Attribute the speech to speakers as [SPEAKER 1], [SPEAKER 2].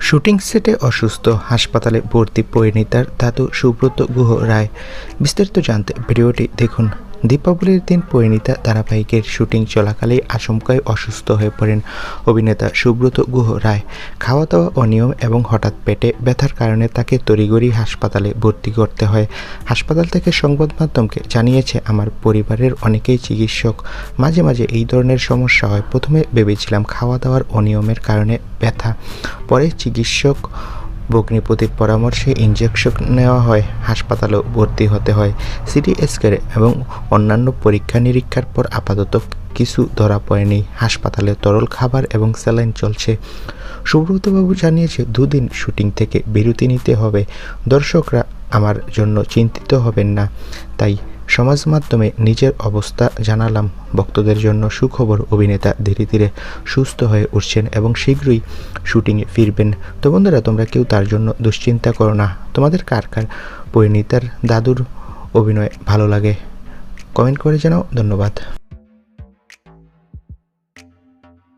[SPEAKER 1] Shooting সেটে অসুস্থ, হাসপাতালে ভর্তি পরিণীতার দাদু সুব্রত গুহ রায়। বিস্তারিত জানতে ভিডিওটি দেখুন। দীপাবলির দিন পরিণীতা ধারাবাহিকের শুটিং চলাকালেই আচমকাই অসুস্থ হয়ে পড়েন অভিনেতা সুব্রত গুহ রায়। খাওয়া দাওয়া অনিয়ম এবং হঠাৎ পেটে ব্যথার কারণে তাকে তড়িঘড়ি হাসপাতালে ভর্তি করতে হয়। হাসপাতাল থেকে সংবাদ মাধ্যমকে জানিয়েছে, আমার পরিবারের অনেকেই চিকিৎসক, মাঝে মাঝে এই ধরনের সমস্যা হয়। প্রথমে ভেবেছিলাম খাওয়া দাওয়ার অনিয়মের কারণে ব্যথা, পরে চিকিৎসক ভগ্নিপতির পরামর্শে ইনজেকশন নেওয়া হয়, হাসপাতালেও ভর্তি হতে হয়। সিটি স্ক্যান এবং অন্যান্য পরীক্ষা নিরীক্ষার পর আপাতত কিছু ধরা পড়েনি। হাসপাতালে তরল খাবার এবং স্যালাইন চলছে। সুব্রতবাবু জানিয়েছে, দুদিন শুটিং থেকে বিরতি নিতে হবে। দর্শকরা আমার জন্য চিন্তিত হবেন না, তাই সমাজ মাধ্যমে নিজের অবস্থা জানালাম। ভক্তদের জন্য সুখবর, অভিনেতা ধীরে ধীরে সুস্থ হয়ে উঠছেন এবং শীঘ্রই শুটিংয়ে ফিরবেন। তো বন্ধুরা, তোমরা কেউ তার জন্য দুশ্চিন্তা করো না। তোমাদের কার কার পরিণীতার দাদুর অভিনয় ভালো লাগে কমেন্ট করে জানাও। ধন্যবাদ।